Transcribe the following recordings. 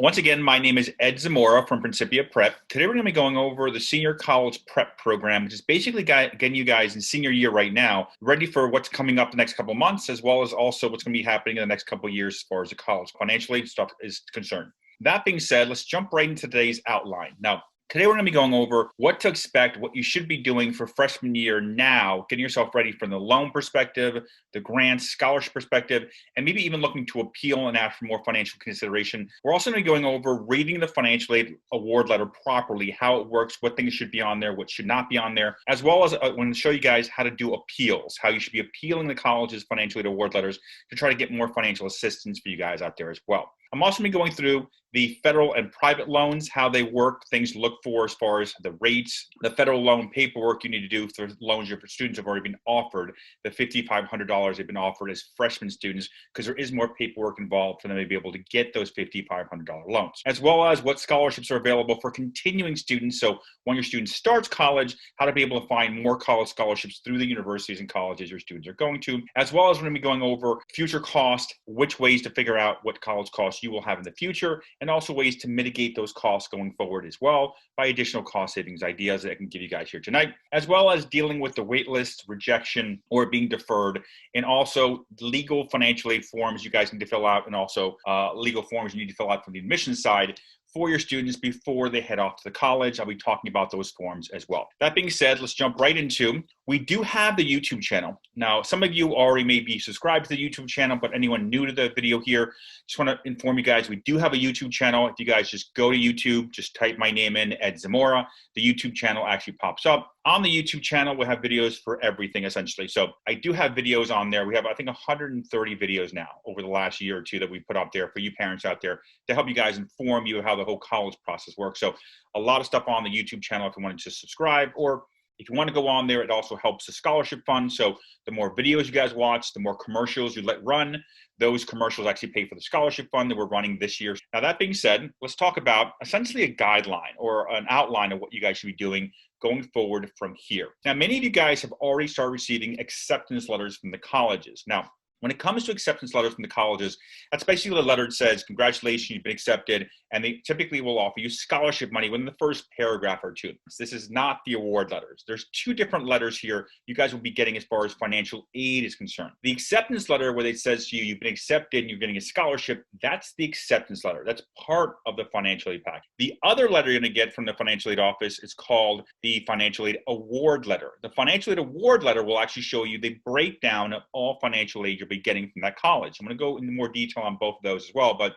Once again, my name is Ed Zamora from Principia Prep. Today we're going to be going over the Senior College Prep Program, which is basically getting you guys in senior year right now, ready for what's coming up the next couple of months, as well as also what's going to be happening in the next couple of years as far as the college financially stuff is concerned. That being said, let's jump right into today's outline. Now, today we're going to be going over what to expect, what you should be doing for freshman year now, getting yourself ready from the loan perspective, the grants, scholarship perspective, and maybe even looking to appeal and ask for more financial consideration. We're also going to be going over reading the financial aid award letter properly, how it works, what things should be on there, what should not be on there, as well as I'm going to show you guys how to do appeals, how you should be appealing the college's financial aid award letters to try to get more financial assistance for you guys out there as well. I'm also going to be going through the federal and private loans, how they work, things to look for as far as the rates, the federal loan paperwork you need to do for loans your students have already been offered, the $5,500 they've been offered as freshman students, because there is more paperwork involved for them to be able to get those $5,500 loans, as well as what scholarships are available for continuing students. So when your student starts college, how to be able to find more college scholarships through the universities and colleges your students are going to, as well as we're going to be going over future cost, which ways to figure out what college costs you will have in the future, and also ways to mitigate those costs going forward as well by additional cost savings ideas that I can give you guys here tonight, as well as dealing with the wait list, rejection, or being deferred, and also legal financial aid forms you guys need to fill out, and also legal forms you need to fill out from the admissions side for your students before they head off to the college. I'll be talking about those forms as well. That being said, let's jump right into, we do have the YouTube channel. Now, some of you already may be subscribed to the YouTube channel, but anyone new to the video here, just want to inform you guys, we do have a YouTube channel. If you guys just go to YouTube, just type my name in, Ed Zamora, the YouTube channel actually pops up. On the YouTube channel, we have videos for everything essentially. So I do have videos on there. We have, I think, 130 videos now over the last year or two that we put out there for you parents out there to help you guys inform you how the whole college process works. So a lot of stuff on the YouTube channel if you wanted to subscribe, or if you want to go on there, it also helps the scholarship fund. So the more videos you guys watch, the more commercials you let run, those commercials actually pay for the scholarship fund that we're running this year. Now, that being said, let's talk about essentially a guideline or an outline of what you guys should be doing going forward from here. Now, many of you guys have already started receiving acceptance letters from the colleges. Now, when it comes to acceptance letters from the colleges, that's basically the letter that says, congratulations, you've been accepted, and they typically will offer you scholarship money within the first paragraph or two. This is not the award letters. There's two different letters here you guys will be getting as far as financial aid is concerned. The acceptance letter where it says to you, you've been accepted and you're getting a scholarship, that's the acceptance letter. That's part of the financial aid package. The other letter you're going to get from the financial aid office is called the financial aid award letter. The financial aid award letter will actually show you the breakdown of all financial aid you'll be getting from that college. I'm going to go into more detail on both of those as well, but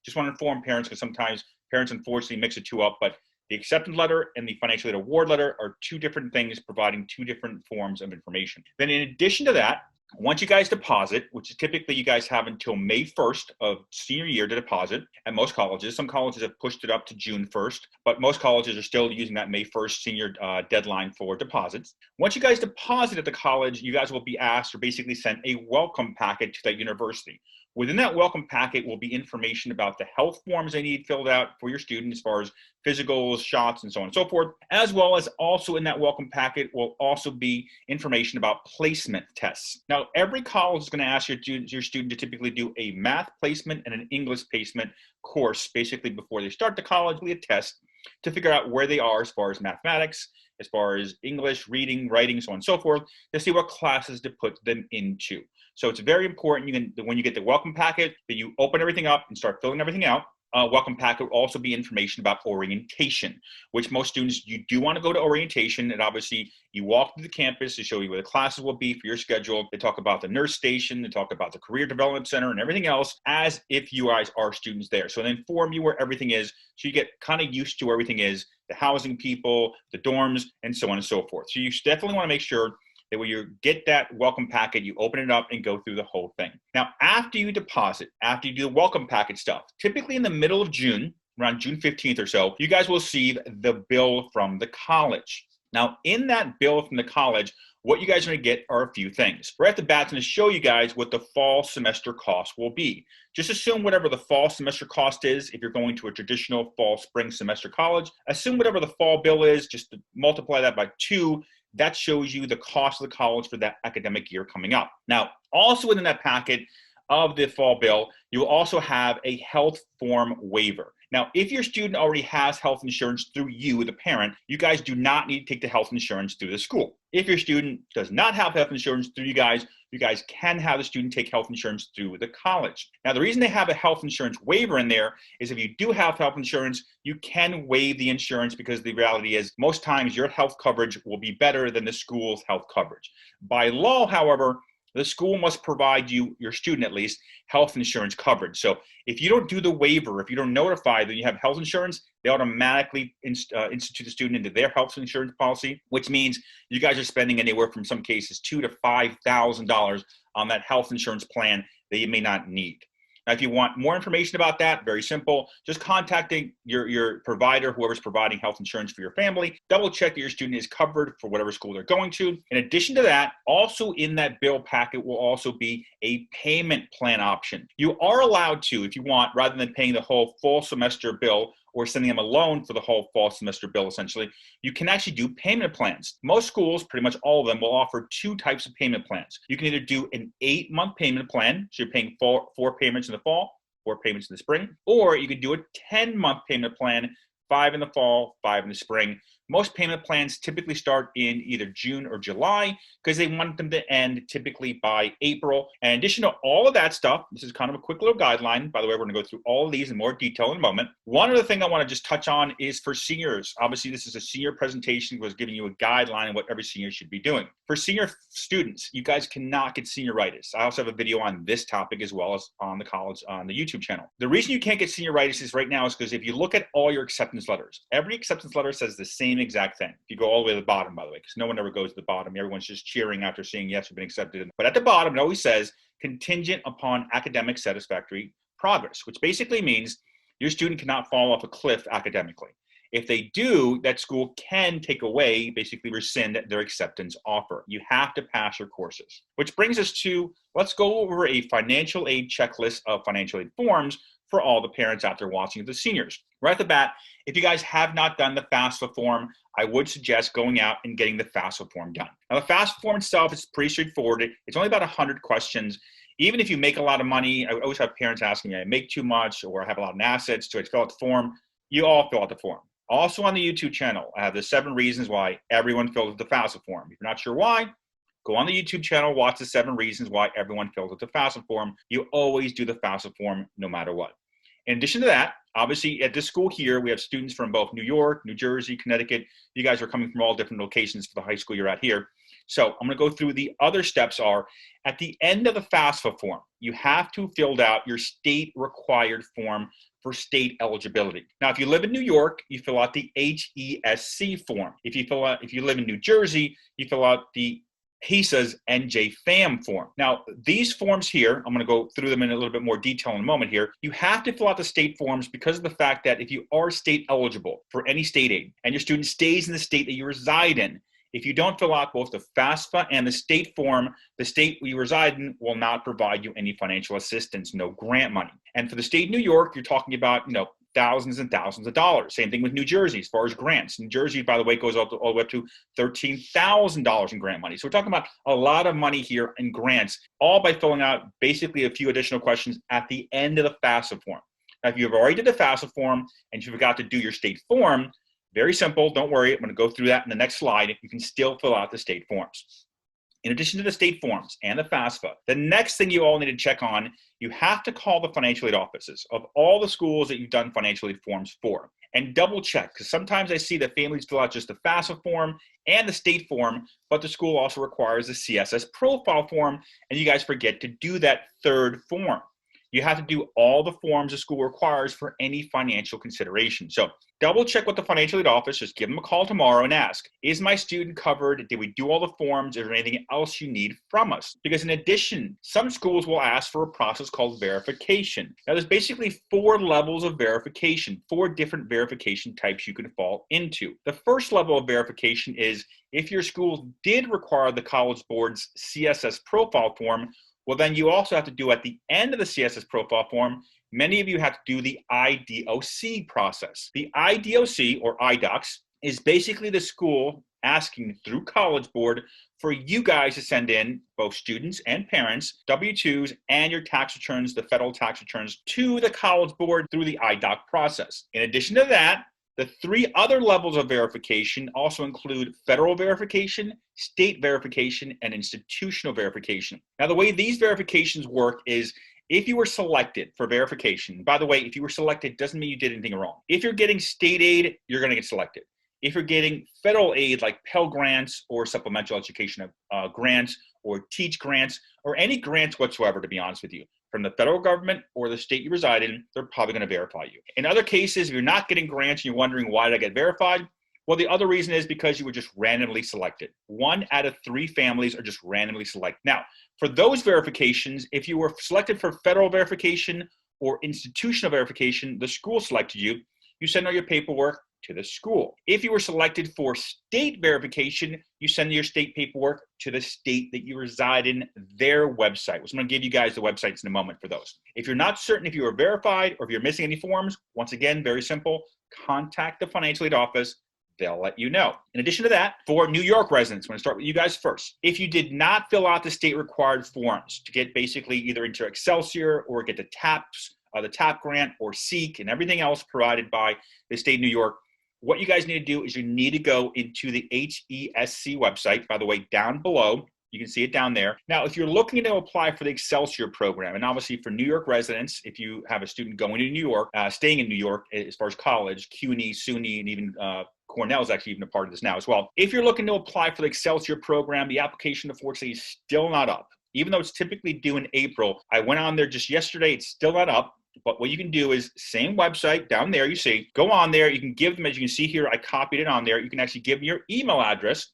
just want to inform parents, because sometimes parents unfortunately mix the two up. But the acceptance letter and the financial aid award letter are two different things, providing two different forms of information. Then in addition to that, once you guys deposit, which is typically you guys have until May 1st of senior year to deposit at most colleges. Some colleges have pushed it up to June 1st, but most colleges are still using that May 1st senior deadline for deposits. Once you guys deposit at the college, you guys will be asked or basically sent a welcome packet to that university. Within that welcome packet will be information about the health forms they need filled out for your student as far as physicals, shots, and so on and so forth, as well as also in that welcome packet will also be information about placement tests. Now, every college is going to ask your student to typically do a math placement and an English placement course, basically before they start the college, we test to figure out where they are as far as mathematics, as far as English, reading, writing, so on and so forth, to see what classes to put them into. So it's very important when you get the welcome packet that you open everything up and start filling everything out. Welcome packet will also be information about orientation, which most students, you do want to go to orientation. And obviously you walk through the campus to show you where the classes will be for your schedule. They talk about the nurse station, they talk about the career development center and everything else as if you guys are students there. So they inform you where everything is, so you get kind of used to where everything is, the housing people, the dorms, and so on and so forth. So you definitely want to make sure that when you get that welcome packet, you open it up and go through the whole thing. Now, after you deposit, after you do the welcome packet stuff, typically in the middle of June, around June 15th or so, you guys will receive the bill from the college. Now, in that bill from the college, what you guys are going to get are a few things. Right off the bat, I'm going to show you guys what the fall semester cost will be. Just assume whatever the fall semester cost is. If you're going to a traditional fall spring semester college, assume whatever the fall bill is, just to multiply that by 2. That shows you the cost of the college for that academic year coming up. Now, also within that packet of the fall bill, you will also have a health form waiver. Now, if your student already has health insurance through you, the parent, you guys do not need to take the health insurance through the school. If your student does not have health insurance through you guys can have the student take health insurance through the college. Now, the reason they have a health insurance waiver in there is if you do have health insurance, you can waive the insurance because the reality is most times your health coverage will be better than the school's health coverage. By law, however, the school must provide you, your student at least, health insurance coverage. So if you don't do the waiver, if you don't notify that you have health insurance, they automatically institute the student into their health insurance policy, which means you guys are spending anywhere from some cases $2,000 to $5,000 on that health insurance plan that you may not need. Now, if you want more information about that, very simple, just contacting your provider, whoever's providing health insurance for your family, double check that your student is covered for whatever school they're going to. In addition to that, also in that bill packet will also be a payment plan option. You are allowed to, if you want, rather than paying the whole full semester bill or sending them a loan for the whole fall semester bill, essentially, you can actually do payment plans. Most schools, pretty much all of them, will offer two types of payment plans. You can either do an 8-month payment plan, so you're paying four payments in the fall, 4 payments in the spring, or you could do a 10-month payment plan, 5 in the fall, 5 in the spring. Most payment plans typically start in either June or July because they want them to end typically by April. And in addition to all of that stuff, this is kind of a quick little guideline. By the way, we're going to go through all of these in more detail in a moment. One other thing I want to just touch on is for seniors. Obviously, this is a senior presentation. Was giving you a guideline of what every senior should be doing. For senior students, you guys cannot get senioritis. I also have a video on this topic as well as on the college, on the YouTube channel. The reason you can't get senioritis is right now is because if you look at all your acceptance letters, every acceptance letter says the same exact thing. If you go all the way to the bottom, by the way, because no one ever goes to the bottom. Everyone's just cheering after saying, yes, you've been accepted. But at the bottom, it always says contingent upon academic satisfactory progress, which basically means your student cannot fall off a cliff academically. If they do, that school can take away, basically rescind their acceptance offer. You have to pass your courses, which brings us to, let's go over a financial aid checklist of financial aid forms for all the parents out there watching, the seniors. Right off the bat, if you guys have not done the FAFSA form, I would suggest going out and getting the FAFSA form done. Now, the FAFSA form itself is pretty straightforward. It's only about 100 questions. Even if you make a lot of money, I always have parents asking me, I make too much or I have a lot of assets, so I fill out the form. You all fill out the form. Also on the YouTube channel, I have the 7 reasons why everyone fills out the FAFSA form. If you're not sure why, go on the YouTube channel, watch the 7 reasons why everyone fills out the FAFSA form. You always do the FAFSA form no matter what. In addition to that, obviously at this school here, we have students from both New York, New Jersey, Connecticut. You guys are coming from all different locations for the high school you're at here. So I'm going to go through the other steps are at the end of the FAFSA form, you have to fill out your state required form for state eligibility. Now, if you live in New York, you fill out the HESC form. If you live in New Jersey, you fill out the HESA's NJ-FAM form. Now, these forms here, I'm going to go through them in a little bit more detail in a moment here. You have to fill out the state forms because of the fact that if you are state eligible for any state aid and your student stays in the state that you reside in, if you don't fill out both the FAFSA and the state form, the state you reside in will not provide you any financial assistance, no grant money. And for the state of New York, you're talking about, thousands and thousands of dollars. Same thing with New Jersey as far as grants. New Jersey, by the way, goes all the way up to $13,000 in grant money. So we're talking about a lot of money here in grants, all by filling out basically a few additional questions at the end of the FAFSA form. Now, if you've already did the FAFSA form and you forgot to do your state form, very simple, don't worry, I'm going to go through that in the next slide. You can still fill out the state forms. In addition to the state forms and the FAFSA, the next thing you all need to check on, you have to call the financial aid offices of all the schools that you've done financial aid forms for and double check, because sometimes I see that families fill out just the FAFSA form and the state form, but the school also requires the CSS profile form, and you guys forget to do that third form. You have to do all the forms the school requires for any financial consideration. So double check with the financial aid office. Just give them a call tomorrow and ask, is my student covered? Did we do all the forms? Is there anything else you need from us? Because in addition, some schools will ask for a process called verification. Now, there's basically 4 levels of verification, 4 different verification types you can fall into. The first level of verification is if your school did require the College Board's CSS profile form, well, then you also have to do at the end of the CSS profile form, many of you have to do the IDOC process. The IDOC, or IDOCS, is basically the school asking through College Board for you guys to send in, both students and parents, W-2s and your tax returns, the federal tax returns, to the College Board through the IDOC process. In addition to that, the 3 other levels of verification also include federal verification, state verification, and institutional verification. Now, the way these verifications work is if you were selected for verification, by the way, if you were selected doesn't mean you did anything wrong. If you're getting state aid, you're going to get selected. If you're getting federal aid like Pell Grants or supplemental education grants or teach grants or any grants whatsoever, to be honest with you, from the federal government or the state you reside in, they're probably going to verify you. In other cases, if you're not getting grants and you're wondering why did I get verified, well, the other reason is because you were just randomly selected. 1 out of 3 families are just randomly selected. Now, for those verifications, if you were selected for federal verification or institutional verification, the school selected you, you send all your paperwork to the school. If you were selected for state verification, you send your state paperwork to the state that you reside in, their website. So I'm going to give you guys the websites in a moment for those. If you're not certain if you are verified or if you're missing any forms, once again, very simple, contact the financial aid office. They'll let you know. In addition to that, for New York residents, I'm going to start with you guys first. If you did not fill out the state required forms to get basically either into Excelsior or get the TAP grant or SEEK and everything else provided by the state of New York, what you guys need to do is you need to go into the HESC website, by the way, down below. You can see it down there. Now, if you're looking to apply for the Excelsior program, and obviously for New York residents, if you have a student going to New York, staying in New York as far as college, CUNY, SUNY, and even Cornell is actually even a part of this now as well. If you're looking to apply for the Excelsior program, the application, unfortunately, is still not up. Even though it's typically due in April, I went on there just yesterday, it's still not up. But what you can do is same website down there, you see, go on there. You can give them, as you can see here, I copied it on there. You can actually give them your email address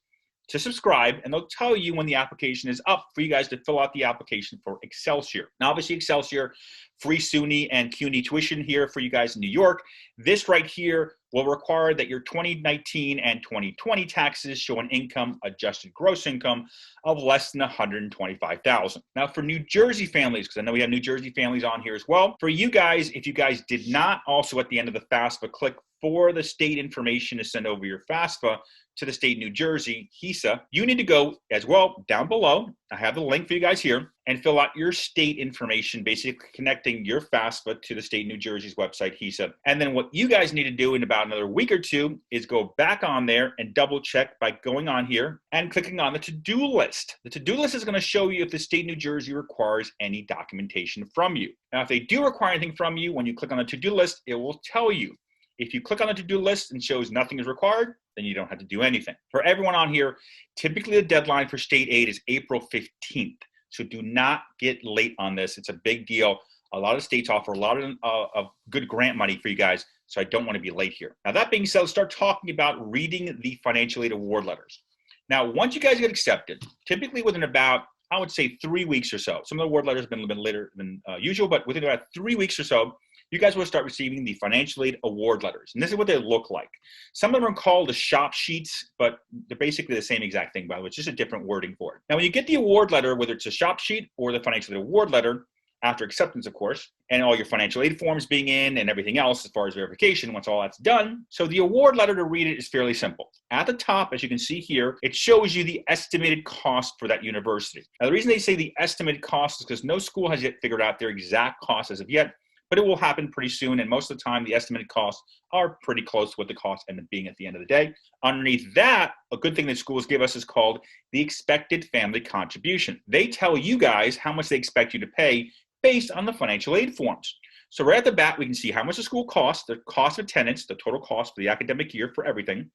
to subscribe, and they'll tell you when the application is up for you guys to fill out the application for Excelsior. Now, obviously, Excelsior, free SUNY and CUNY tuition here for you guys in New York. This right here will require that your 2019 and 2020 taxes show an income, adjusted gross income, of less than $125,000. Now, for New Jersey families, because I know we have New Jersey families on here as well, for you guys, if you guys did not also at the end of the FAFSA click for the state information to send over your FAFSA to the state of New Jersey, HESA, you need to go as well down below. I have the link for you guys here and fill out your state information, basically connecting your FAFSA to the state of New Jersey's website, HESA. And then what you guys need to do in about another week or 2 is go back on there and double check by going on here and clicking on the to-do list. The to-do list is going to show you if the state of New Jersey requires any documentation from you. Now, if they do require anything from you, when you click on the to-do list, it will tell you. If you click on the to-do list and shows nothing is required, then you don't have to do anything. For everyone on here, typically the deadline for state aid is April 15th. So do not get late on this. It's a big deal. A lot of states offer a lot of good grant money for you guys, so I don't want to be late here. Now, that being said, let's start talking about reading the financial aid award letters. Now, once you guys get accepted, typically within about, I would say 3 weeks or so, some of the award letters have been a little bit later than usual, but within about 3 weeks or so, you guys will start receiving the financial aid award letters. And this is what they look like. Some of them are called the shop sheets, but they're basically the same exact thing, by the way. It's just a different wording for it. Now, when you get the award letter, whether it's a shop sheet or the financial aid award letter, after acceptance, of course, and all your financial aid forms being in and everything else as far as verification, once all that's done. So the award letter to read it is fairly simple. At the top, as you can see here, it shows you the estimated cost for that university. Now, the reason they say the estimated cost is because no school has yet figured out their exact cost as of yet, but it will happen pretty soon. And most of the time, the estimated costs are pretty close to what the costs end up being at the end of the day. Underneath that, a good thing that schools give us is called the expected family contribution. They tell you guys how much they expect you to pay based on the financial aid forms. So right at the bat, we can see how much the school costs, the cost of attendance, the total cost for the academic year for everything,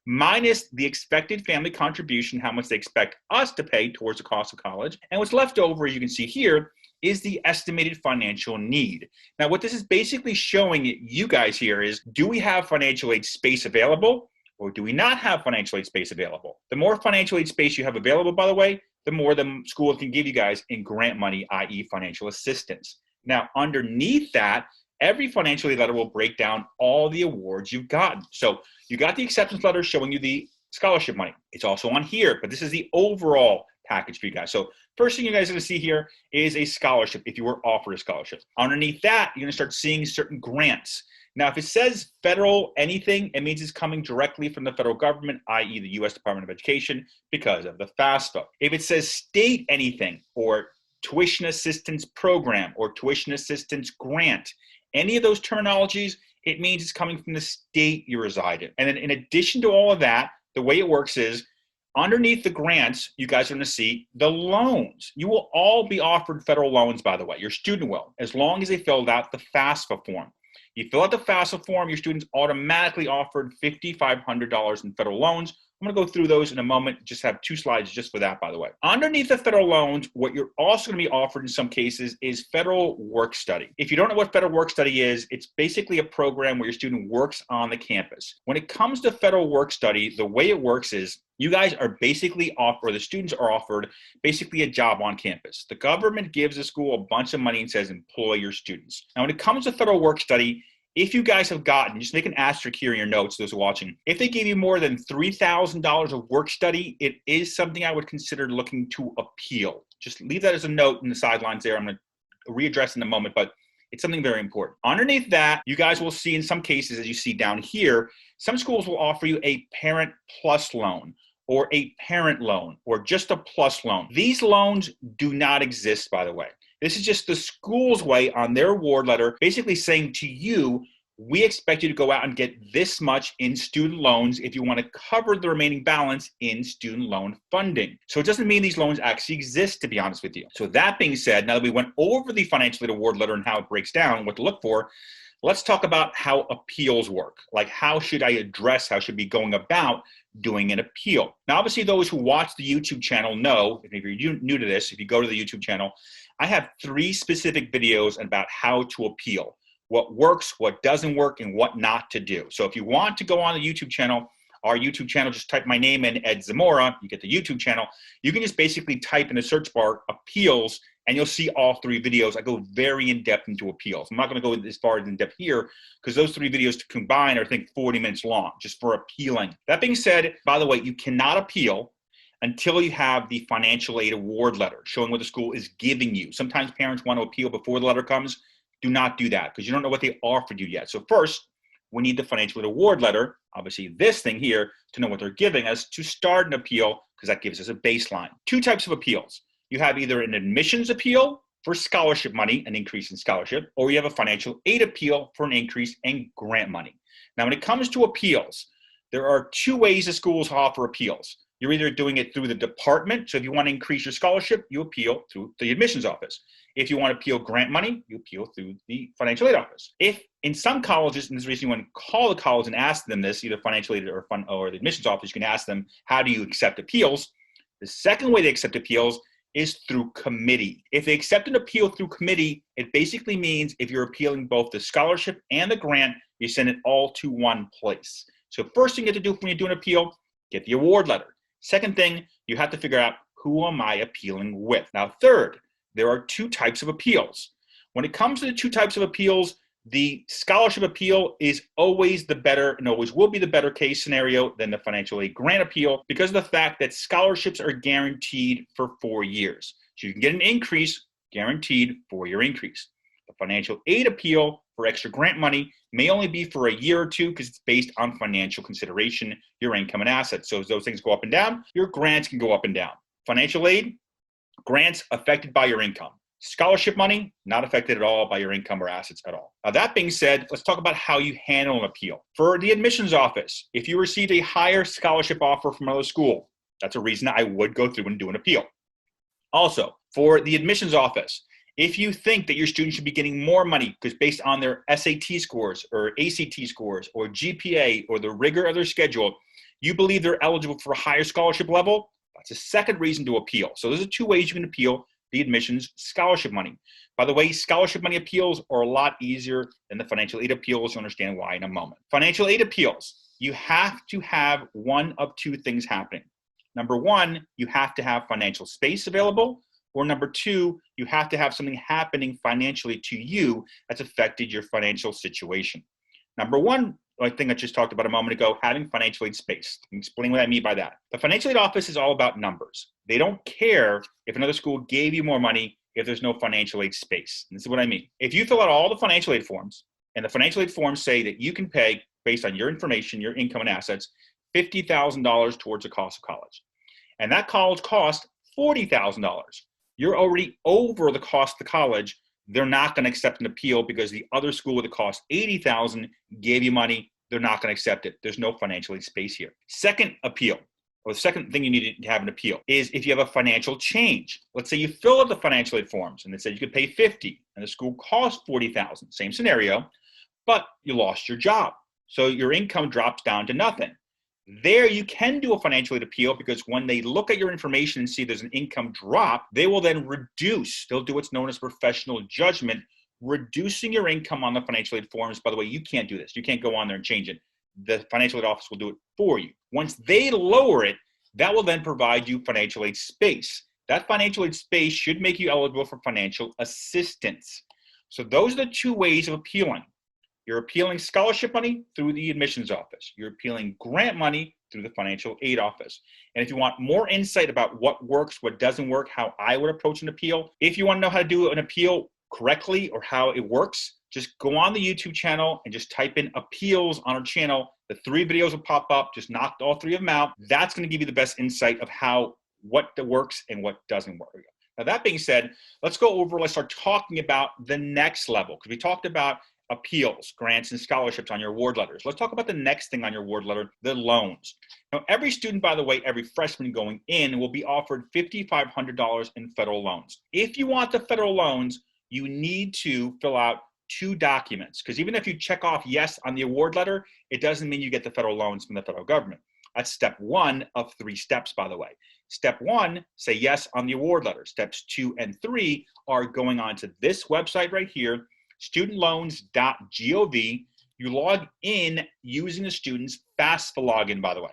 minus the expected family contribution, how much they expect us to pay towards the cost of college. And what's left over, as you can see here, is the estimated financial need. Now, what this is basically showing you guys here is, do we have financial aid space available or do we not have financial aid space available? The more financial aid space you have available, by the way, the more the school can give you guys in grant money, i.e. financial assistance. Now, underneath that, every financial aid letter will break down all the awards you've gotten. So you got the acceptance letter showing you the scholarship money. It's also on here, but this is the overall package for you guys. So first thing you guys are going to see here is a scholarship if you were offered a scholarship. Underneath that, you're going to start seeing certain grants. Now, if it says federal anything, it means it's coming directly from the federal government, i.e. the U.S. Department of Education, because of the FAFSA. If it says state anything, or tuition assistance program, or tuition assistance grant, any of those terminologies, it means it's coming from the state you reside in. And then in addition to all of that, the way it works is, underneath the grants, you guys are going to see the loans. You will all be offered federal loans, by the way. Your student will, as long as they filled out the FAFSA form. You fill out the FAFSA form, your students automatically offered $5,500 in federal loans. I'm going to go through those in a moment. Just have 2 slides just for that, by the way. Underneath the federal loans, what you're also going to be offered in some cases is federal work study. If you don't know what federal work study is, it's basically a program where your student works on the campus. When it comes to federal work study, the way it works is you guys are basically offered, or the students are offered, basically a job on campus. The government gives the school a bunch of money and says, employ your students. Now, when it comes to federal work study, if you guys have gotten, just make an asterisk here in your notes, those watching, if they gave you more than $3,000 of work study, it is something I would consider looking to appeal. Just leave that as a note in the sidelines there. I'm going to readdress in a moment, but it's something very important. Underneath that, you guys will see in some cases, as you see down here, some schools will offer you a parent plus loan, or a parent loan, or just a plus loan. These loans do not exist, by the way. This is just the school's way on their award letter, basically saying to you, we expect you to go out and get this much in student loans if you want to cover the remaining balance in student loan funding. So it doesn't mean these loans actually exist, to be honest with you. So that being said, now that we went over the financial aid award letter and how it breaks down, what to look for, let's talk about how appeals work. Like, how should I address, how should we be going about doing an appeal? Now, obviously, those who watch the YouTube channel know, if you're new to this, if you go to the YouTube channel, I have 3 specific videos about how to appeal, what works, what doesn't work, and what not to do. So if you want to go on the YouTube channel, our YouTube channel, just type my name in, Ed Zamora, you get the YouTube channel. You can just basically type in the search bar, appeals, and you'll see all 3 videos. I go very in-depth into appeals. I'm not going to go as far as in-depth here because those 3 videos combined are, I think, 40 minutes long just for appealing. That being said, by the way, you cannot appeal until you have the financial aid award letter showing what the school is giving you. Sometimes parents want to appeal before the letter comes. Do not do that because you don't know what they offered you yet. So first, we need the financial aid award letter, obviously this thing here, to know what they're giving us to start an appeal, because that gives us a baseline. 2 types of appeals. You have either an admissions appeal for scholarship money, an increase in scholarship, or you have a financial aid appeal for an increase in grant money. Now, when it comes to appeals, there are 2 ways the schools offer appeals. You're either doing it through the department. So if you want to increase your scholarship, you appeal through the admissions office. If you want to appeal grant money, you appeal through the financial aid office. If in some colleges, and this is the reason you want to call the college and ask them this, either financial aid or the admissions office, you can ask them, how do you accept appeals? The second way they accept appeals is through committee. If they accept an appeal through committee, it basically means if you're appealing both the scholarship and the grant, you send it all to one place. So first thing you have to do when you do an appeal, get the award letter. Second thing, you have to figure out, who am I appealing with? Now, third, there are 2 types of appeals. When it comes to the 2 types of appeals, the scholarship appeal is always the better and always will be the better case scenario than the financial aid grant appeal because of the fact that scholarships are guaranteed for 4 years. So you can get an increase guaranteed 4-year increase. The financial aid appeal for extra grant money may only be for a year or 2 because it's based on financial consideration, your income and assets. So as those things go up and down, your grants can go up and down. Financial aid, grants affected by your income. Scholarship money, not affected at all by your income or assets at all. Now, that being said, let's talk about how you handle an appeal. For the admissions office, if you received a higher scholarship offer from another school, that's a reason I would go through and do an appeal. Also, for the admissions office, if you think that your student should be getting more money because based on their SAT scores or ACT scores or GPA or the rigor of their schedule, you believe they're eligible for a higher scholarship level, that's a second reason to appeal. So those are 2 ways you can appeal the admissions scholarship money. By the way, scholarship money appeals are a lot easier than the financial aid appeals. You'll understand why in a moment. Financial aid appeals, you have to have one of 2 things happening. Number 1, you have to have financial space available. Or number 2, you have to have something happening financially to you that's affected your financial situation. Number 1, I think I just talked about a moment ago, having financial aid space. I'll explain what I mean by that. The financial aid office is all about numbers. They don't care if another school gave you more money if there's no financial aid space. And this is what I mean. If you fill out all the financial aid forms, And the financial aid forms say that you can pay, based on your information, your income and assets, $50,000 towards the cost of college. And that college cost $40,000. You're already over the cost of the college. They're not going to accept an appeal because the other school with a cost $80,000 gave you money. They're not going to accept it. There's no financial aid space here. Second appeal, or the second thing you need to have an appeal, is if you have a financial change. Let's say you fill out the financial aid forms and it said you could pay $50,000 and the school cost $40,000. Same scenario, but you lost your job. So your income drops down to nothing. There you can do a financial aid appeal, because when they look at your information and see there's an income drop, they will then reduce. They'll do what's known as professional judgment, reducing your income on the financial aid forms. By the way, you can't do this. You can't go on there and change it. The financial aid office will do it for you. Once they lower it, that will then provide you financial aid space. That financial aid space should make you eligible for financial assistance. So those are the two ways of appealing. You're appealing scholarship money through the admissions office. You're appealing grant money through the financial aid office. And if you want more insight about what works, what doesn't work, how I would approach an appeal, if you want to know how to do an appeal correctly or how it works, just go on the YouTube channel and just type in appeals on our channel. The 3 videos will pop up. Just knock all 3 of them out. That's going to give you the best insight of what works and what doesn't work. Now, that being said, let's start talking about the next level, because we talked about appeals, grants, and scholarships on your award letters. Let's talk about the next thing on your award letter, the loans. Now, every student, by the way, every freshman going in will be offered $5,500 in federal loans. If you want the federal loans, you need to fill out 2 documents, because even if you check off yes on the award letter, it doesn't mean you get the federal loans from the federal government. That's step 1 of 3 steps, by the way. Step 1, say yes on the award letter. Steps 2 and 3 are going on to this website right here, studentloans.gov. You log in using the student's FAFSA login, by the way.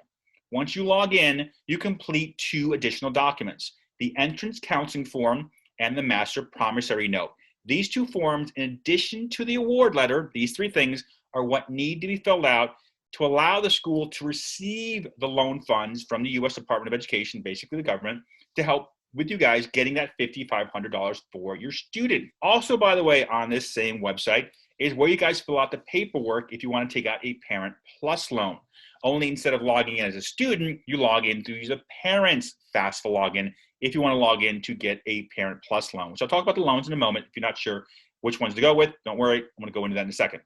Once you log in, you complete 2 additional documents, the entrance counseling form and the master promissory note. These 2 forms, in addition to the award letter, these 3 things are what need to be filled out to allow the school to receive the loan funds from the U.S. Department of Education, basically the government, to help with you guys getting that $5,500 for your student. Also, by the way, on this same website is where you guys fill out the paperwork if you want to take out a Parent Plus loan. Only instead of logging in as a student, you log in to use a parent's FAFSA login if you want to log in to get a Parent Plus loan. So I'll talk about the loans in a moment. If you're not sure which ones to go with, don't worry. I'm going to go into that in a second.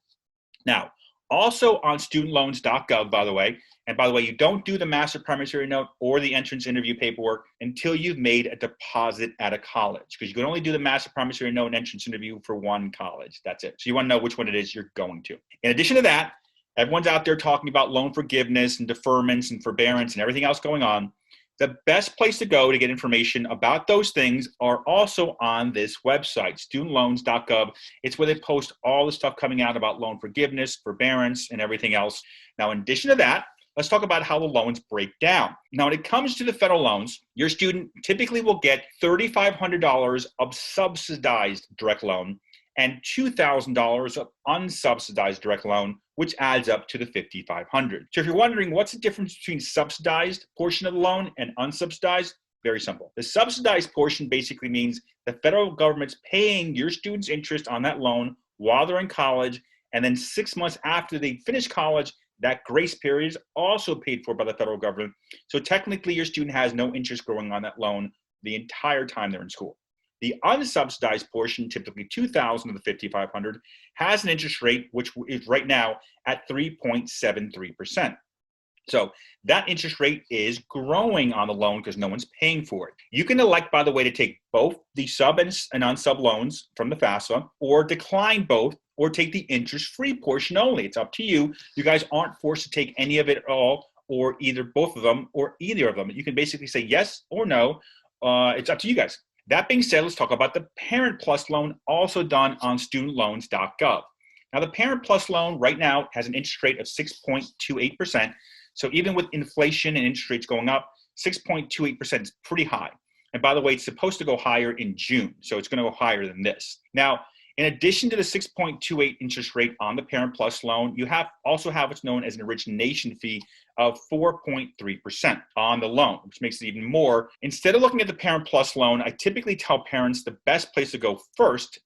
Now, also on studentloans.gov, by the way, and by the way, you don't do the master promissory note or the entrance interview paperwork until you've made a deposit at a college, because you can only do the master promissory note and entrance interview for 1 college. That's it. So you want to know which one it is you're going to. In addition to that, everyone's out there talking about loan forgiveness and deferments and forbearance and everything else going on. The best place to go to get information about those things are also on this website, studentloans.gov. It's where they post all the stuff coming out about loan forgiveness, forbearance, and everything else. Now, in addition to that, let's talk about how the loans break down. Now, when it comes to the federal loans, your student typically will get $3,500 of subsidized direct loan and $2,000 of unsubsidized direct loan, which adds up to the $5,500. So if you're wondering what's the difference between subsidized portion of the loan and unsubsidized, very simple. The subsidized portion basically means the federal government's paying your student's interest on that loan while they're in college, and then 6 months after they finish college, that grace period is also paid for by the federal government. So technically, your student has no interest growing on that loan the entire time they're in school. The unsubsidized portion, typically $2,000 of the $5,500, has an interest rate which is right now at 3.73%. So that interest rate is growing on the loan because no one's paying for it. You can elect, by the way, to take both the sub and unsub loans from the FAFSA, or decline both, or take the interest-free portion only. It's up to you. You guys aren't forced to take any of it at all, or either both of them, or either of them. You can basically say yes or no. It's up to you guys. That being said, let's talk about the Parent Plus loan, also done on studentloans.gov. Now, the Parent Plus loan right now has an interest rate of 6.28%. So even with inflation and interest rates going up, 6.28% is pretty high. And by the way, it's supposed to go higher in June. So it's going to go higher than this. Now, in addition to the 6.28 interest rate on the Parent Plus loan, you also have what's known as an origination fee of 4.3% on the loan, which makes it even more. Instead of looking at the Parent Plus loan, I typically tell parents the best place to go first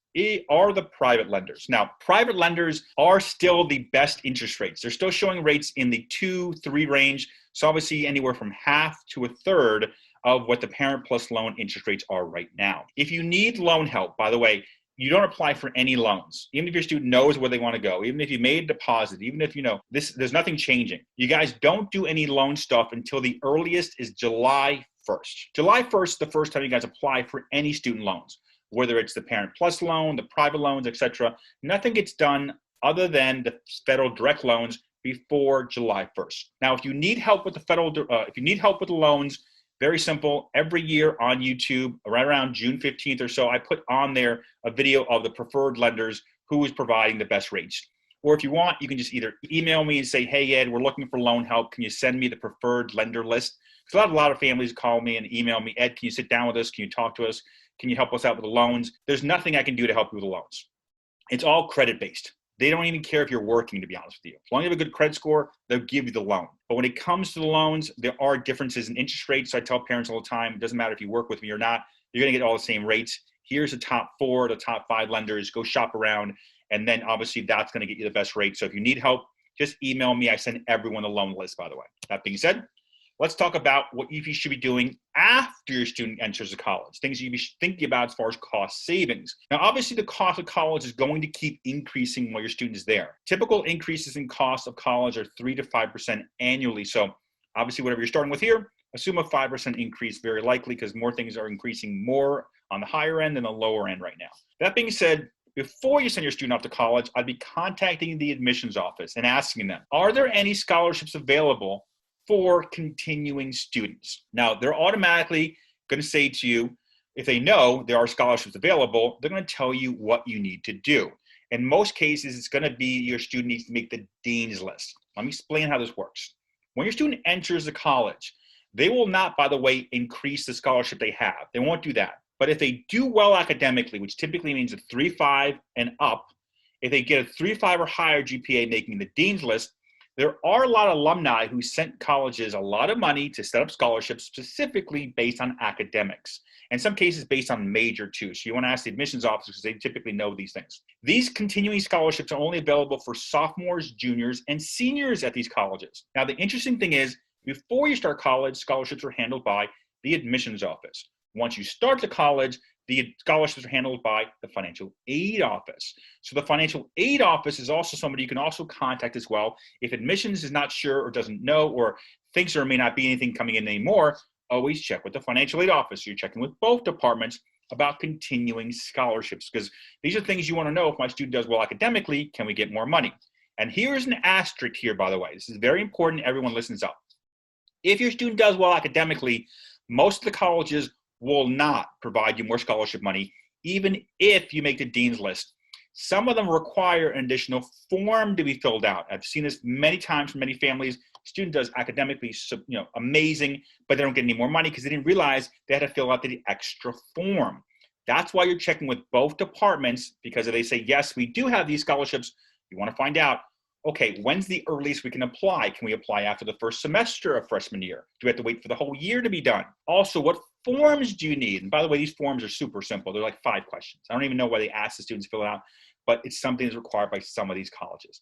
are the private lenders. Now, private lenders are still the best interest rates. They're still showing rates in the 2-3 range. So obviously anywhere from half to a third of what the parent plus loan interest rates are right now. If you need loan help, by the way, you don't apply for any loans. Even if your student knows where they want to go, even if you made a deposit, even if you know this, there's nothing changing. You guys don't do any loan stuff until the earliest is July 1st. July 1st is the first time you guys apply for any student loans, whether it's the parent plus loan, the private loans, etc. Nothing gets done other than the federal direct loans before July 1st. Now, if you need help with the if you need help with the loans, very simple. Every year on YouTube, right around June 15th or so, I put on there a video of the preferred lenders who is providing the best rates. Or if you want, you can just either email me and say, hey, Ed, we're looking for loan help. Can you send me the preferred lender list? Because a lot of families call me and email me, Ed, can you sit down with us? Can you talk to us? Can you help us out with the loans? There's nothing I can do to help you with the loans. It's all credit-based. They don't even care if you're working, to be honest with you. As long as you have a good credit score, they'll give you the loan. But when it comes to the loans, there are differences in interest rates. So I tell parents all the time, it doesn't matter if you work with me or not, you're gonna get all the same rates. Here's the top 4, the top 5 lenders, go shop around. And then obviously that's gonna get you the best rate. So if you need help, just email me. I send everyone a loan list, by the way. That being said, let's talk about what you should be doing after your student enters the college, things you should be thinking about as far as cost savings. Now, obviously, the cost of college is going to keep increasing while your student is there. Typical increases in cost of college are 3 to 5% annually. So obviously, whatever you're starting with here, assume a 5% increase, very likely, because more things are increasing more on the higher end than the lower end right now. That being said, before you send your student off to college, I'd be contacting the admissions office and asking them, are there any scholarships available for continuing students? Now, they're automatically going to say to you, if they know there are scholarships available, they're going to tell you what you need to do. In most cases, it's going to be your student needs to make the dean's list. Let me explain how this works. When your student enters the college, they will not, by the way, increase the scholarship they have. They won't do that. But if they do well academically, which typically means a 3.5 and up, if they get a 3.5 or higher GPA making the dean's list, there are a lot of alumni who sent colleges a lot of money to set up scholarships specifically based on academics. In some cases, based on major too. So you want to ask the admissions officers because they typically know these things. These continuing scholarships are only available for sophomores, juniors, and seniors at these colleges. Now, the interesting thing is, before you start college, scholarships are handled by the admissions office. Once you start the college, the scholarships are handled by the financial aid office. So the financial aid office is also somebody you can also contact as well. If admissions is not sure or doesn't know or thinks there may not be anything coming in anymore, always check with the financial aid office. You're checking with both departments about continuing scholarships, because these are things you want to know. If my student does well academically, can we get more money? And here's an asterisk here, by the way. This is very important. Everyone listens up. If your student does well academically, most of the colleges will not provide you more scholarship money, even if you make the dean's list. Some of them require an additional form to be filled out. I've seen this many times from many families. Student does academically, amazing, but they don't get any more money because they didn't realize they had to fill out the extra form. That's why you're checking with both departments, because if they say, yes, we do have these scholarships, you want to find out, okay, when's the earliest we can apply? Can we apply after the first semester of freshman year? Do we have to wait for the whole year to be done? Also, what forms do you need? And by the way, these forms are super simple. They're like 5 questions. I don't even know why they ask the students to fill it out, but it's something that's required by some of these colleges.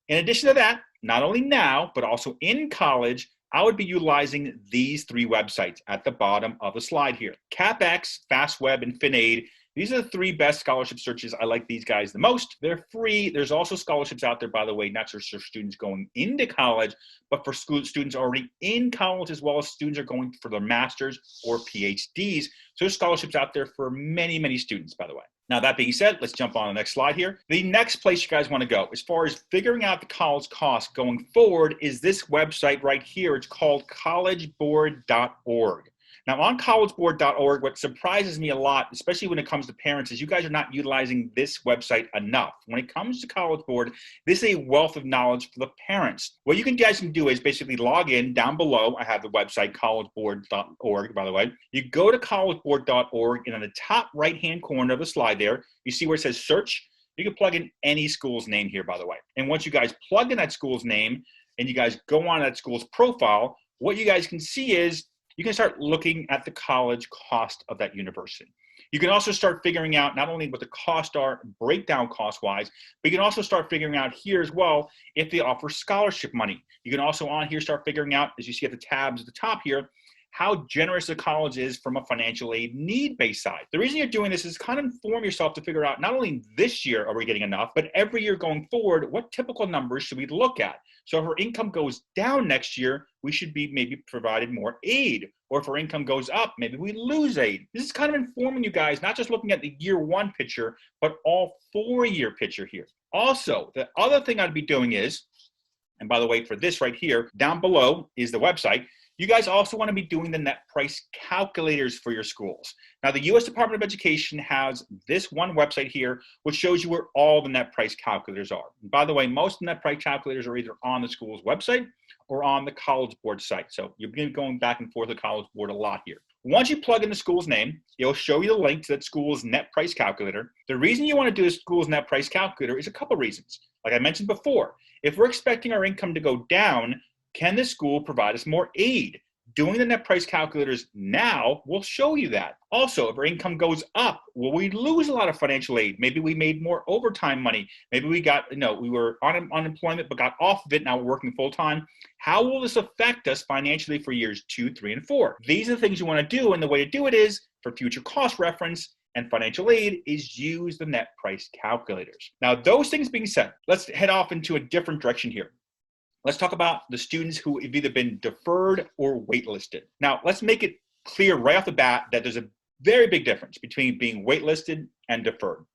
In addition to that, not only now, but also in college, I would be utilizing these 3 websites at the bottom of the slide here. CapX, FastWeb, and FinAid. These are the 3 best scholarship searches. I like these guys the most. They're free. There's also scholarships out there, by the way, not just for students going into college, but for students already in college, as well as students are going for their master's or PhDs. So there's scholarships out there for many, many students, by the way. Now, that being said, let's jump on the next slide here. The next place you guys want to go, as far as figuring out the college costs going forward, is this website right here. It's called collegeboard.org. Now, on collegeboard.org, what surprises me a lot, especially when it comes to parents, is you guys are not utilizing this website enough. When it comes to College Board, this is a wealth of knowledge for the parents. What you guys can do is basically log in. Down below, I have the website, collegeboard.org, by the way. You go to collegeboard.org, and on the top right-hand corner of the slide there, you see where it says search. You can plug in any school's name here, by the way. And once you guys plug in that school's name, and you guys go on that school's profile, what you guys can see is you can start looking at the college cost of that university. You can also start figuring out not only what the costs are, breakdown cost-wise, but you can also start figuring out here as well if they offer scholarship money. You can also on here start figuring out, as you see at the tabs at the top here, how generous the college is from a financial aid need-based side. The reason you're doing this is kind of inform yourself to figure out not only this year are we getting enough, but every year going forward, what typical numbers should we look at? So if our income goes down next year, we should be maybe provided more aid. Or if our income goes up, maybe we lose aid. This is kind of informing you guys, not just looking at the year one picture, but all 4-year picture here. Also, the other thing I'd be doing is, and by the way, for this right here, down below is the website. You guys also want to be doing the net price calculators for your schools. Now, the U.S. Department of Education has this one website here, which shows you where all the net price calculators are. And by the way, most net price calculators are either on the school's website or on the College Board site. So you're going to be going back and forth the College Board a lot here. Once you plug in the school's name, it'll show you the link to that school's net price calculator. The reason you want to do a school's net price calculator is a couple reasons. Like I mentioned before, if we're expecting our income to go down, can the school provide us more aid? Doing the net price calculators now will show you that. Also, if our income goes up, will we lose a lot of financial aid? Maybe we made more overtime money. Maybe we got, we were on unemployment but got off of it, now we're working full time. How will this affect us financially for years 2, 3, and 4? These are the things you want to do, and the way to do it is, for future cost reference and financial aid, is use the net price calculators. Now, those things being said, let's head off into a different direction here. Let's talk about the students who have either been deferred or waitlisted. Now, let's make it clear right off the bat that there's a very big difference between being waitlisted and deferred.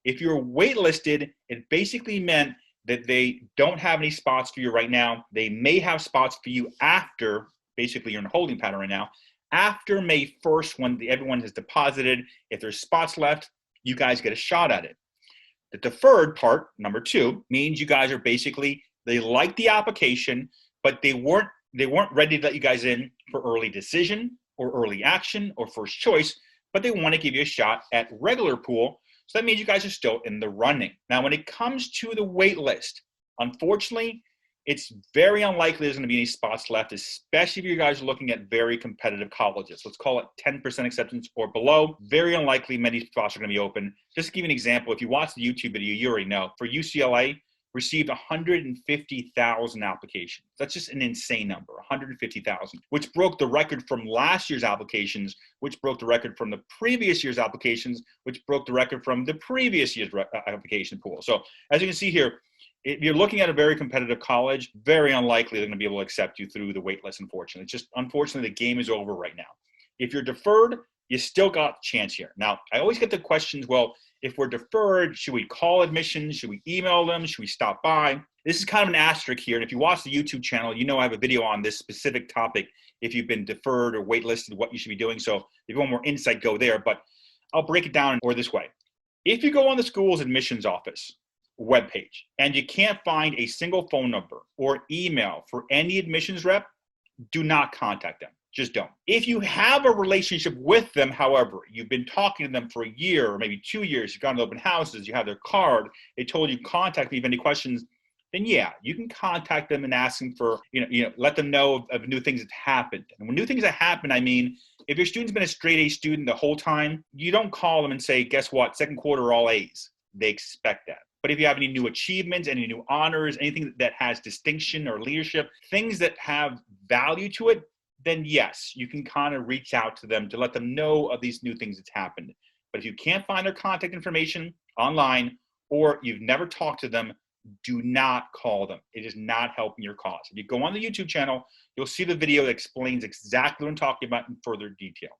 If you're waitlisted, it basically meant that they don't have any spots for you right now. They may have spots for you after, basically you're in a holding pattern right now, after May 1st when everyone has deposited. If there's spots left, you guys get a shot at it. The deferred part, number 2, means you guys are basically, they like the application, but they weren't ready to let you guys in for early decision or early action or first choice, but they want to give you a shot at regular pool. So that means you guys are still in the running. Now, when it comes to the wait list, unfortunately, it's very unlikely there's going to be any spots left, especially if you guys are looking at very competitive colleges. Let's call it 10% acceptance or below. Very unlikely many spots are going to be open. Just to give you an example, if you watch the YouTube video, you already know. For UCLA, received 150,000 applications. That's just an insane number, 150,000, which broke the record from last year's applications, which broke the record from the previous year's applications, which broke the record from the previous year's application pool. So as you can see here, if you're looking at a very competitive college, very unlikely they're going to be able to accept you through the wait list, unfortunately. It's just, unfortunately, the game is over right now. If you're deferred, you still got a chance here. Now, I always get the questions, well, if we're deferred, should we call admissions? Should we email them? Should we stop by? This is kind of an asterisk here. And if you watch the YouTube channel, you know I have a video on this specific topic. If you've been deferred or waitlisted, what you should be doing. So if you want more insight, go there. But I'll break it down or this way. If you go on the school's admissions office webpage and you can't find a single phone number or email for any admissions rep, do not contact them. Just don't. If you have a relationship with them, however, you've been talking to them for a year or maybe 2 years, you've gone to open houses, you have their card, they told you contact me if any questions, then yeah, you can contact them and ask them for, let them know of new things that happened. And when new things that happen, I mean, if your student's been a straight A student the whole time, you don't call them and say, guess what, second quarter all A's. They expect that. But if you have any new achievements, any new honors, anything that has distinction or leadership, things that have value to it, then yes, you can kind of reach out to them to let them know of these new things that's happened. But if you can't find their contact information online or you've never talked to them, do not call them. It is not helping your cause. If you go on the YouTube channel, you'll see the video that explains exactly what I'm talking about in further detail.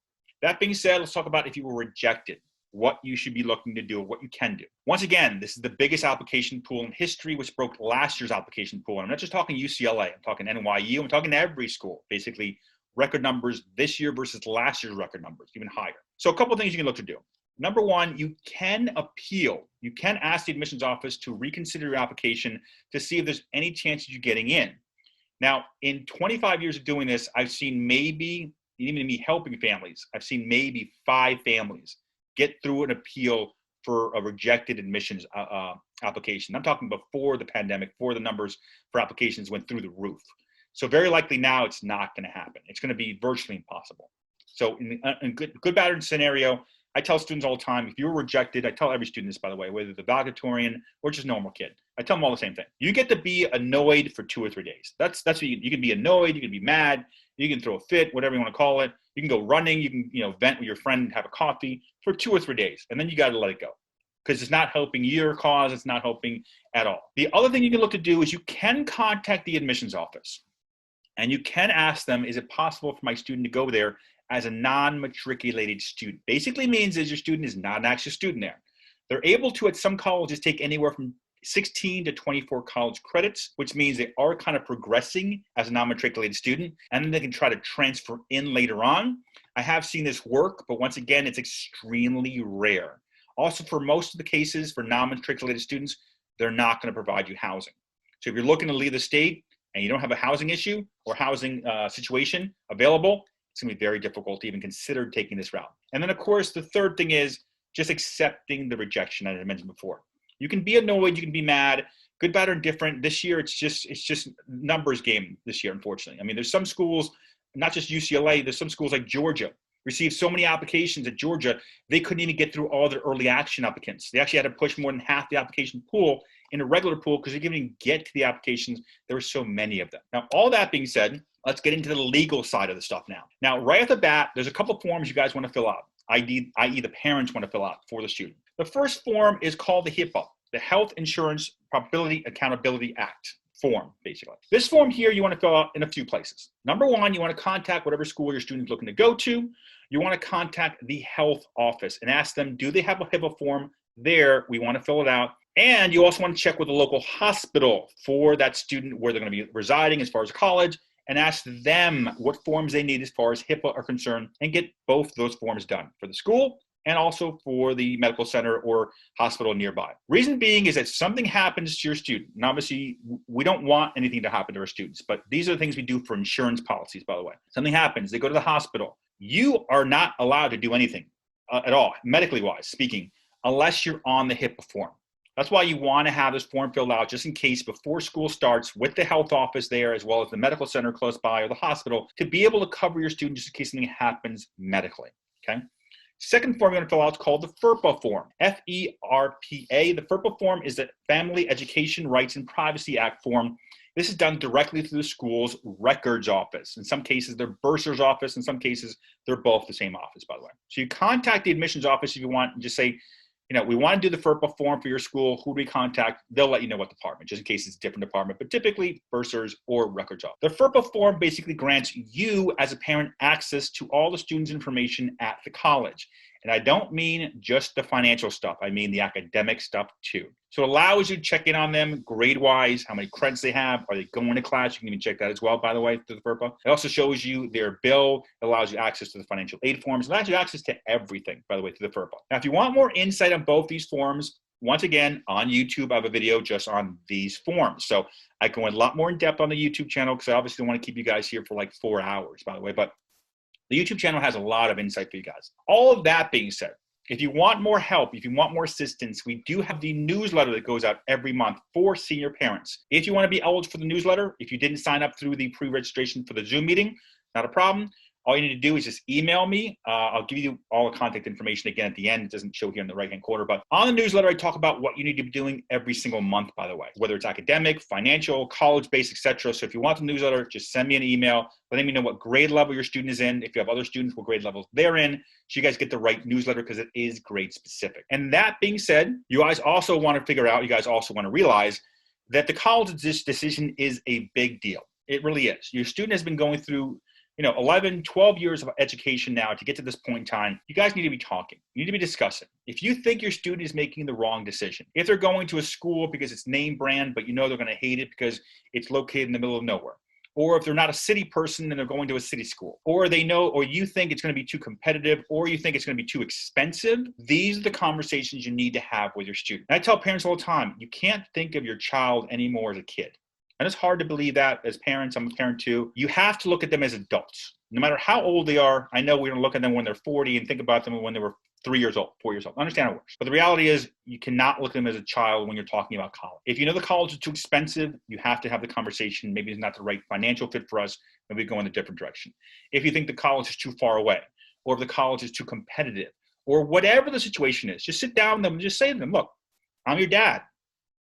That being said, let's talk about if you were rejected, what you should be looking to do, what you can do. Once again, this is the biggest application pool in history, which broke last year's application pool. I'm not just talking UCLA, I'm talking NYU, I'm talking every school, basically record numbers this year versus last year's record numbers, even higher. So a couple of things you can look to do. Number one, you can appeal. You can ask the admissions office to reconsider your application to see if there's any chance of you getting in. Now, in 25 years of doing this, I've seen maybe, even me helping families, I've seen maybe 5 families get through an appeal for a rejected admissions application. I'm talking before the pandemic, before the numbers for applications went through the roof. So very likely now it's not going to happen. It's going to be virtually impossible. So in good bad scenario, I tell students all the time, if you're rejected, I tell every student this, by the way, whether they're valedictorian or just normal kid, I tell them all the same thing. You get to be annoyed for 2 or 3 days. That's what you can be annoyed, you can be mad, you can throw a fit, whatever you want to call it. You can go running, you can vent with your friend, have a coffee for 2 or 3 days, and then you got to let it go because it's not helping your cause. It's not helping at all. The other thing you can look to do is you can contact the admissions office, and you can ask them, is it possible for my student to go there as a non-matriculated student? Basically means is your student is not an actual student there. They're able to, at some colleges, take anywhere from 16 to 24 college credits, which means they are kind of progressing as a non-matriculated student, and then they can try to transfer in later on. I have seen this work, but once again, it's extremely rare. Also, for most of the cases for non-matriculated students, they're not going to provide you housing. So if you're looking to leave the state and you don't have a housing issue or housing situation available, it's going to be very difficult to even consider taking this route. And then, of course, the third thing is just accepting the rejection, as I mentioned before. You can be annoyed, you can be mad, good, bad, or indifferent. This year, it's just numbers game this year, unfortunately. I mean, there's some schools, not just UCLA, there's some schools like Georgia, received so many applications at Georgia, they couldn't even get through all their early action applicants. They actually had to push more than half the application pool in a regular pool because they couldn't even get to the applications. There were so many of them. Now, all that being said, let's get into the legal side of the stuff now. Now, right off the bat, there's a couple forms you guys want to fill out, i.e. the parents want to fill out for the student. The first form is called the HIPAA, the Health Insurance Probability Accountability Act form, basically. This form here you want to fill out in a few places. Number one, you want to contact whatever school your student's looking to go to. You want to contact the health office and ask them, do they have a HIPAA form there? We want to fill it out. And you also want to check with the local hospital for that student where they're going to be residing as far as college, and ask them what forms they need as far as HIPAA are concerned, and get both those forms done for the school and also for the medical center or hospital nearby. Reason being is that something happens to your student. And obviously, we don't want anything to happen to our students, but these are the things we do for insurance policies, by the way. Something happens, they go to the hospital. You are not allowed to do anything at all, medically wise speaking, unless you're on the HIPAA form. That's why you want to have this form filled out just in case before school starts with the health office there, as well as the medical center close by or the hospital, to be able to cover your student just in case something happens medically, okay? Second form you're going to fill out is called the FERPA form, F-E-R-P-A. The FERPA form is the Family Education Rights and Privacy Act form. This is done directly through the school's records office. In some cases, they're bursar's office. In some cases, they're both the same office, by the way. So you contact the admissions office if you want and just say, we want to do the FERPA form for your school. Who do we contact? They'll let you know what department, just in case it's a different department, but typically bursars or records office. The FERPA form basically grants you as a parent access to all the students' information at the college. And I don't mean just the financial stuff. I mean the academic stuff too. So it allows you to check in on them grade-wise, how many credits they have. Are they going to class? You can even check that as well, by the way, through the FERPA. It also shows you their bill. It allows you access to the financial aid forms. It allows you access to everything, by the way, through the FERPA. Now, if you want more insight on both these forms, once again, on YouTube, I have a video just on these forms. So I go in a lot more in depth on the YouTube channel because I obviously don't want to keep you guys here for like 4 hours, by the way. But the YouTube channel has a lot of insight for you guys. All of that being said, if you want more help, if you want more assistance, we do have the newsletter that goes out every month for senior parents. If you want to be eligible for the newsletter, if you didn't sign up through the pre-registration for the Zoom meeting, not a problem. All you need to do is just email me. I'll give you all the contact information again at the end. It doesn't show here in the right-hand corner, but on the newsletter, I talk about what you need to be doing every single month, by the way, whether it's academic, financial, college-based, etc. So if you want the newsletter, just send me an email, letting me know what grade level your student is in. If you have other students, what grade levels they're in, so you guys get the right newsletter because it is grade specific. And that being said, you guys also want to realize that the college decision is a big deal. It really is. Your student has been going through 11, 12 years of education now to get to this point in time. You guys need to be talking. You need to be discussing. If you think your student is making the wrong decision, if they're going to a school because it's name brand, but they're going to hate it because it's located in the middle of nowhere, or if they're not a city person and they're going to a city school, or you think it's going to be too competitive, or you think it's going to be too expensive, these are the conversations you need to have with your student. And I tell parents all the time, you can't think of your child anymore as a kid. And it's hard to believe that as parents. I'm a parent too. You have to look at them as adults. No matter how old they are, I know we're going to look at them when they're 40 and think about them when they were 3 years old, 4 years old. I understand how it works. But the reality is you cannot look at them as a child when you're talking about college. If you know the college is too expensive, you have to have the conversation. Maybe it's not the right financial fit for us. Maybe we go in a different direction. If you think the college is too far away, or if the college is too competitive, or whatever the situation is. Just sit down with them and just say to them, look, I'm your dad.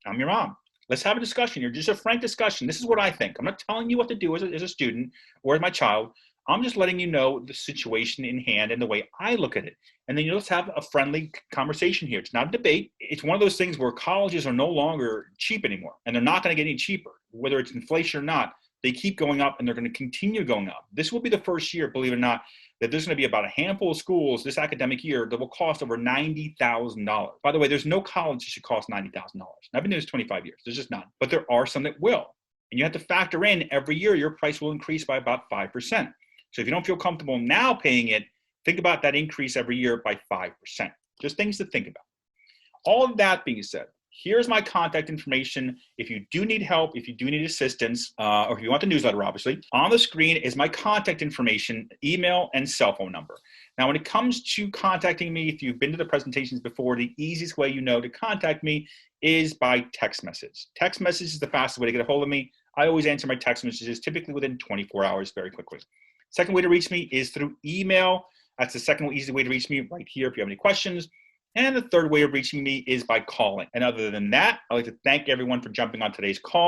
I'm your mom. Let's have a discussion here, just a frank discussion. This is what I think. I'm not telling you what to do as a student or as my child. I'm just letting you know the situation in hand and the way I look at it. And then let's have a friendly conversation here. It's not a debate. It's one of those things where colleges are no longer cheap anymore, and they're not going to get any cheaper. Whether it's inflation or not, they keep going up, and they're going to continue going up. This will be the first year, believe it or not, that there's going to be about a handful of schools this academic year that will cost over $90,000. By the way, there's no college that should cost $90,000. I've been doing this 25 years. There's just none. But there are some that will. And you have to factor in every year your price will increase by about 5%. So if you don't feel comfortable now paying it, think about that increase every year by 5%. Just things to think about. All of that being said, here's my contact information. If you do need help, if you do need assistance, or if you want the newsletter, obviously, on the screen is my contact information, email, and cell phone number. Now, when it comes to contacting me, if you've been to the presentations before, the easiest way to contact me is by text message. Text message is the fastest way to get a hold of me. I always answer my text messages typically within 24 hours very quickly. Second way to reach me is through email. That's the second easy way to reach me right here if you have any questions. And the third way of reaching me is by calling. And other than that, I'd like to thank everyone for jumping on today's call.